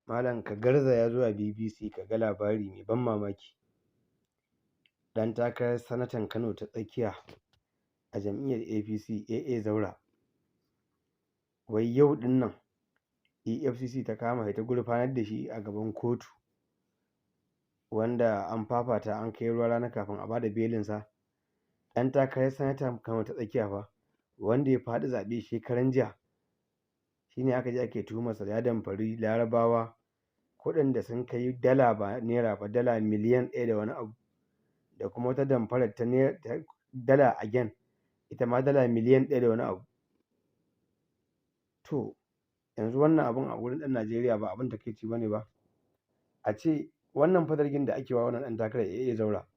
Malam ka garzaya zuwa BBC ka ga labari mai ban mamaki. Ɗan takarar sanatan Kano ta tsakiya a jam'iyyar APC AA Zaura wai yau ɗin nan EFCC ta kama shi ta gurfanar da shi a gaban kotu, wanda an fafata an kai ruwa rana kafin a bada belinsa. Ɗan takarar sanatan Kano ta tsakiya fa, wanda ya faɗi zaɓe shekaran jiya, shine aka je ake tuhumarsa da ya damfari Larabawa kuɗin da sun kai dala ba naira ba, dala miliyan 1 da wani abu, da kuma wata damfarar ta dala again, ita ma dala miliyan 1 da wani abu. To yanzu wannan abun a wurin ɗan Najeriya ba abin takaici bane ba? A ce wannan fa zargin da ake wa wannan ɗan takarar AA Zaura,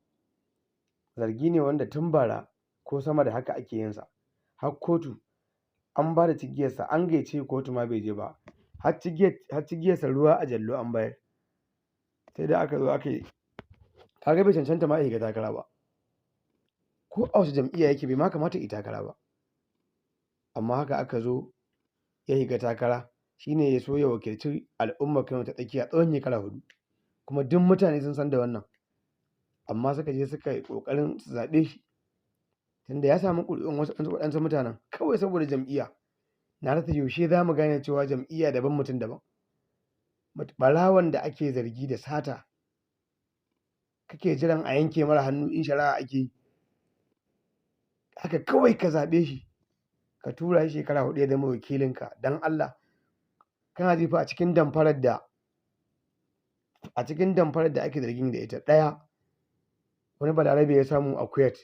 zargi ne wanda tun bara ko sama da haka ake yin sa, har kotu an ba da cigiyarsa, an gayyace kotu ma bai je ba, har cigiyarsa ruwa a jallo an bayar, sai da aka zo aka yi, kaga bai cancanta ma ya shiga takara ba, ko a wace jam'iyya yake bai ma kamata ya yi takara ba, amma haka aka zo ya shiga takara, shine ya so ya wakilci al'ummar Kano ta tsakiya tsawon shekara 4, kuma duk mutane sun san da wannan, amma suka je suka yi ƙoƙarin su zaɓe shi, tunda ya samu ƙuri'un waɗansu mutanen kawai saboda jam'iyya. Na rasa yaushe za mu gane cewa jam'iyya daban mutum daban. Ɓarawon da ake zargi da sata kake jiran a yanke mara hannu in shari'a ake yi, haka kawai ka zaɓe shi ka tura shi shekara 4 ya zama wakilinka, don Allah kana ji fa a cikin damfarar da ake zargin da ita, ɗaya wani balarabe ya samu a Kuwait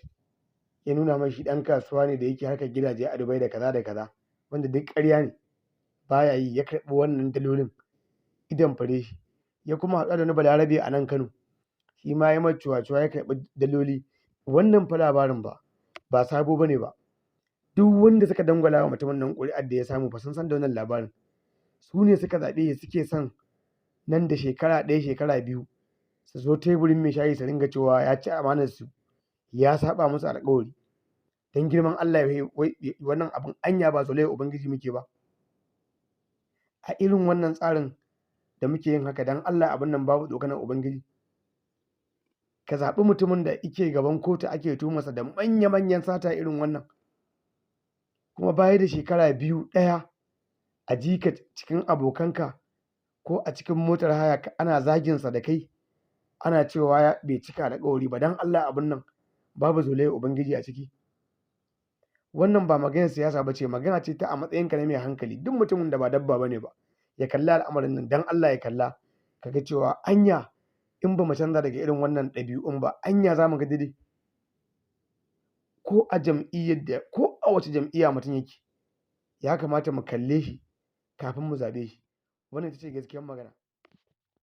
ya nuna mai shi ɗan kasuwa ne da yake harkar gidaje a Dubai da kaza da kaza, wanda duk ƙarya ne baya yi, ya karɓi wannan dalolin ya damfare shi. Ya kuma haɗu da wani balarabe a nan Kano, shi ma ya mai cuwa-cuwa ya karɓi daloli. Wannan fa labarin ba sabo bane ba, duk wanda suka dangwala wa mutumin nan ƙuri'ar da ya samu fa sun san da wannan labarin. Su ne suka zaɓe shi, suke son nan da shekara 1 shekara 2 su zo teburin mai shayi su ringa cewa ya ci amanarsu, ya saɓa musu alƙawari. Don girman Allah wannan abin anya ba zolayar Ubangiji muke ba? A irin wannan tsarin da muke yin haka, don Allah abin nan babu tsokanar Ubangiji? Ka zaɓi mutumin da ike gaban kotu ake tuhumarsa da manya-manyan sata irin wannan, kuma baya da shekara 2 ɗaya a ji ka cikin abokanka ko a cikin motar haya ana zaginsa da kai, ana cewa bai cika alƙawari ba. Don Allah abin nan babu zolayar Ubangiji a ciki? Wannan ba maganar siyasa ba ce, magana ce ta a matsayinka na mai hankali. Duk mutumin da ba dabba bane ba ya kalli al'amarin nan, don Allah ya kalla kaga cewa anya in ba mu canza daga irin wannan ɗabi'un ba, anya za mu ga daidai? Ko a wace jam'iyya mutum yake, ya kamata mu kalle shi kafin mu zaɓe shi. Wannan ita ce gaskiyar magana.